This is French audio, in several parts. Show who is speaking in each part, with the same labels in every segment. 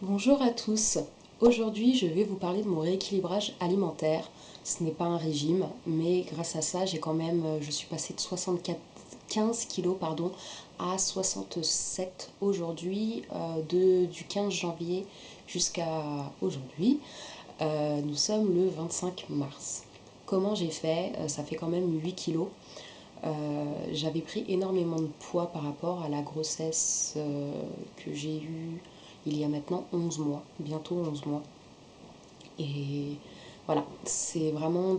Speaker 1: Bonjour à tous. Aujourd'hui, je vais vous parler de mon rééquilibrage alimentaire. Ce n'est pas un régime, mais grâce à ça, je suis passée de 15 kilos à 67 aujourd'hui, du 15 janvier jusqu'à aujourd'hui. Nous sommes le 25 mars. Comment j'ai fait? Ça fait quand même 8 kilos. J'avais pris énormément de poids par rapport à la grossesse que j'ai eue il y a maintenant 11 mois, bientôt 11 mois. Et voilà, c'est vraiment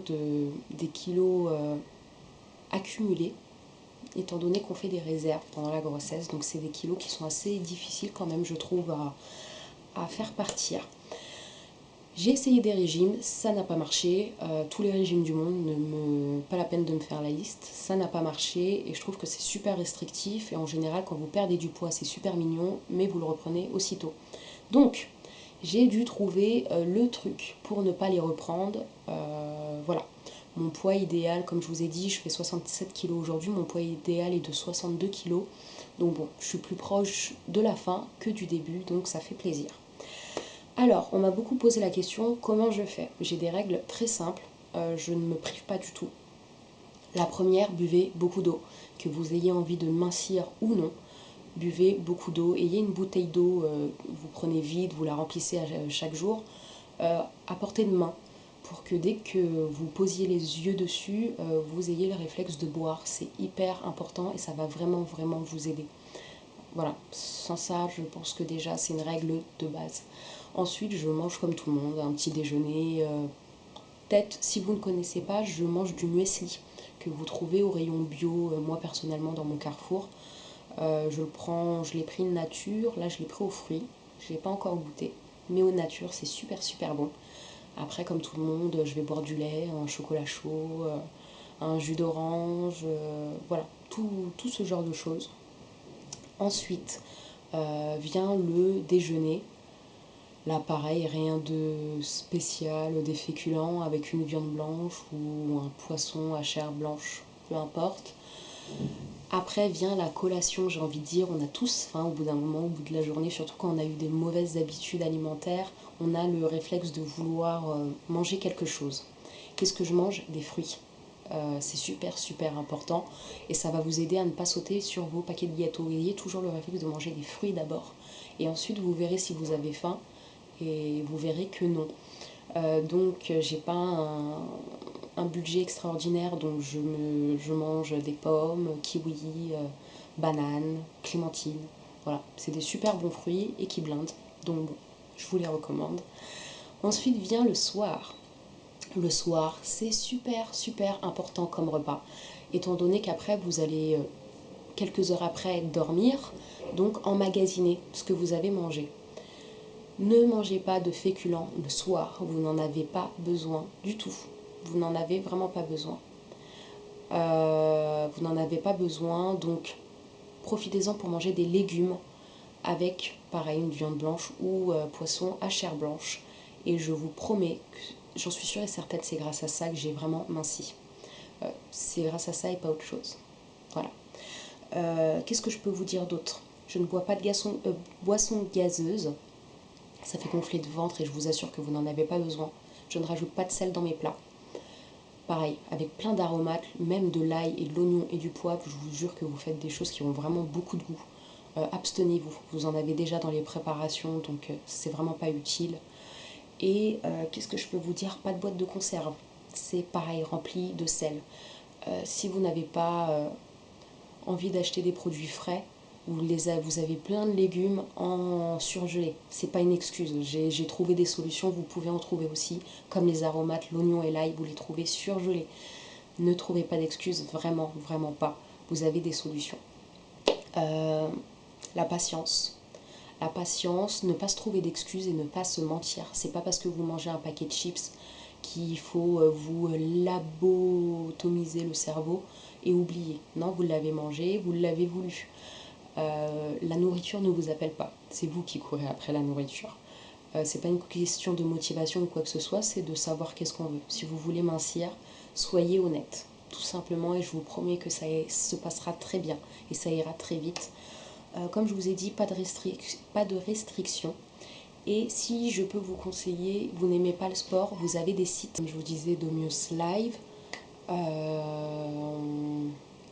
Speaker 1: des kilos accumulés, étant donné qu'on fait des réserves pendant la grossesse. Donc c'est des kilos qui sont assez difficiles quand même, je trouve, à faire partir. J'ai essayé des régimes, ça n'a pas marché. Tous les régimes du monde, pas la peine de me faire la liste. Ça n'a pas marché et je trouve que c'est super restrictif. Et en général, quand vous perdez du poids, c'est super mignon, mais vous le reprenez aussitôt. Donc, j'ai dû trouver le truc pour ne pas les reprendre. Voilà. Mon poids idéal, comme je vous ai dit, je fais 67 kilos aujourd'hui. Mon poids idéal est de 62 kilos. Donc bon, je suis plus proche de la fin que du début, donc ça fait plaisir. Alors, on m'a beaucoup posé la question, comment je fais? J'ai des règles très simples, je ne me prive pas du tout. La première, buvez beaucoup d'eau. Que vous ayez envie de mincir ou non, buvez beaucoup d'eau. Ayez une bouteille d'eau, vous prenez vide, vous la remplissez chaque jour, à portée de main, pour que dès que vous posiez les yeux dessus, vous ayez le réflexe de boire. C'est hyper important et ça va vraiment, vraiment vous aider. Voilà, sans ça, je pense que déjà c'est une règle de base. Ensuite, je mange comme tout le monde, un petit déjeuner. Peut-être, si vous ne connaissez pas, je mange du muesli que vous trouvez au rayon bio, moi personnellement dans mon carrefour. Je l'ai pris nature, là je l'ai pris aux fruits. Je l'ai pas encore goûté, mais aux nature, c'est super super bon. Après, comme tout le monde, je vais boire du lait, un chocolat chaud, un jus d'orange, voilà, tout ce genre de choses. Ensuite, vient le déjeuner. Là, pareil, rien de spécial, des féculents avec une viande blanche ou un poisson à chair blanche, peu importe. Après vient la collation, j'ai envie de dire, on a tous faim au bout d'un moment, au bout de la journée, surtout quand on a eu des mauvaises habitudes alimentaires, on a le réflexe de vouloir manger quelque chose. Qu'est-ce que je mange? Des fruits. C'est super super important et ça va vous aider à ne pas sauter sur vos paquets de gâteaux. Ayez toujours le réflexe de manger des fruits d'abord et ensuite vous verrez si vous avez faim et vous verrez que non. Donc j'ai pas un budget extraordinaire, donc je mange des pommes, kiwis, bananes, clémentines. Voilà, c'est des super bons fruits et qui blindent, donc bon, je vous les recommande. Ensuite vient le soir. Le soir, c'est super super important comme repas, étant donné qu'après vous allez quelques heures après dormir, donc emmagasiner ce que vous avez mangé. Ne mangez pas de féculents le soir, vous n'en avez pas besoin du tout. Vous n'en avez vraiment pas besoin. Vous n'en avez pas besoin, donc profitez-en pour manger des légumes avec, pareil, une viande blanche ou poisson à chair blanche. Et je vous promets, j'en suis sûre et certaine, c'est grâce à ça que j'ai vraiment minci. C'est grâce à ça et pas autre chose. Voilà. Qu'est-ce que je peux vous dire d'autre? Je ne bois pas de boisson gazeuse. Ça fait gonfler de ventre et je vous assure que vous n'en avez pas besoin. Je ne rajoute pas de sel dans mes plats. Pareil, avec plein d'aromates, même de l'ail et de l'oignon et du poivre, je vous jure que vous faites des choses qui ont vraiment beaucoup de goût. Abstenez-vous, vous en avez déjà dans les préparations, donc c'est vraiment pas utile. Et qu'est-ce que je peux vous dire? Pas de boîte de conserve. C'est pareil, rempli de sel. Si vous n'avez pas envie d'acheter des produits frais, vous avez plein de légumes en surgelé. C'est pas une excuse. J'ai trouvé des solutions, vous pouvez en trouver aussi, comme les aromates, l'oignon et l'ail, vous les trouvez surgelés. Ne trouvez pas d'excuses, vraiment, vraiment pas. Vous avez des solutions. Euh, la patience. La patience, ne pas se trouver d'excuses et ne pas se mentir. C'est pas parce que vous mangez un paquet de chips qu'il faut vous labotomiser le cerveau et oublier. Non, vous l'avez mangé, vous l'avez voulu. La nourriture ne vous appelle pas. C'est vous qui courez après la nourriture. C'est pas une question de motivation ou quoi que ce soit, c'est de savoir qu'est-ce qu'on veut. Si vous voulez mincir, soyez honnête, tout simplement, et je vous promets que ça se passera très bien et ça ira très vite. Comme je vous ai dit, pas de restrictions. Et si je peux vous conseiller, vous n'aimez pas le sport, vous avez des sites, comme je vous disais, Domios Live.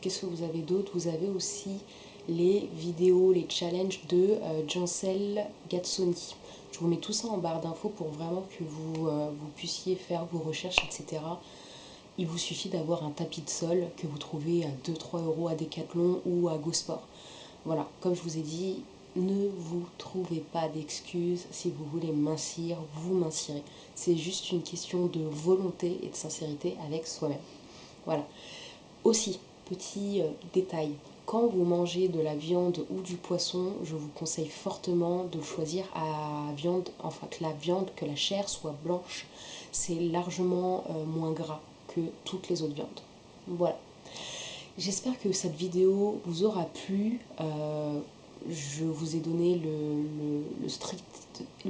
Speaker 1: Qu'est-ce que vous avez d'autre? Vous avez aussi les vidéos, les challenges de Jancel Gazzoni. Je vous mets tout ça en barre d'infos pour vraiment que vous puissiez faire vos recherches, etc. Il vous suffit d'avoir un tapis de sol que vous trouvez à 2-3 euros à Decathlon ou à GoSport. Voilà, comme je vous ai dit, ne vous trouvez pas d'excuses. Si vous voulez mincir, vous mincirez. C'est juste une question de volonté et de sincérité avec soi-même. Voilà. Aussi, petit détail, quand vous mangez de la viande ou du poisson, je vous conseille fortement de le choisir à viande, enfin que la chair soit blanche. C'est largement moins gras que toutes les autres viandes. Voilà. J'espère que cette vidéo vous aura plu. Je vous ai donné le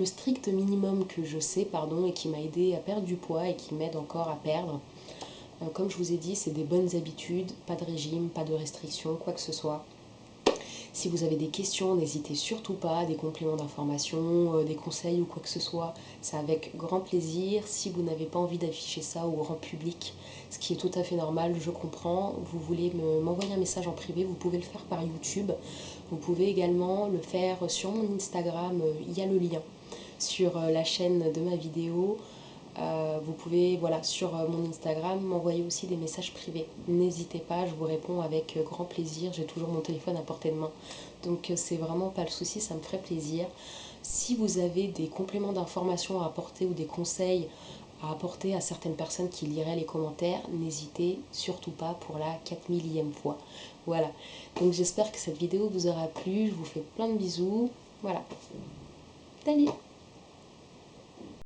Speaker 1: strict minimum que je sais, et qui m'a aidé à perdre du poids et qui m'aide encore à perdre. Comme je vous ai dit, c'est des bonnes habitudes, pas de régime, pas de restrictions, quoi que ce soit. Si vous avez des questions, n'hésitez surtout pas, des compléments d'information, des conseils ou quoi que ce soit, c'est avec grand plaisir. Si vous n'avez pas envie d'afficher ça au grand public, ce qui est tout à fait normal, je comprends, vous voulez m'envoyer un message en privé, vous pouvez le faire par YouTube. Vous pouvez également le faire sur mon Instagram, il y a le lien sur la chaîne de ma vidéo. Vous pouvez, voilà, sur mon Instagram, m'envoyer aussi des messages privés. N'hésitez pas, je vous réponds avec grand plaisir. J'ai toujours mon téléphone à portée de main. Donc c'est vraiment pas le souci, ça me ferait plaisir. Si vous avez des compléments d'information à apporter ou des conseils à apporter à certaines personnes qui liraient les commentaires, n'hésitez surtout pas pour la 4000e fois. Voilà. Donc j'espère que cette vidéo vous aura plu. Je vous fais plein de bisous. Voilà. Salut!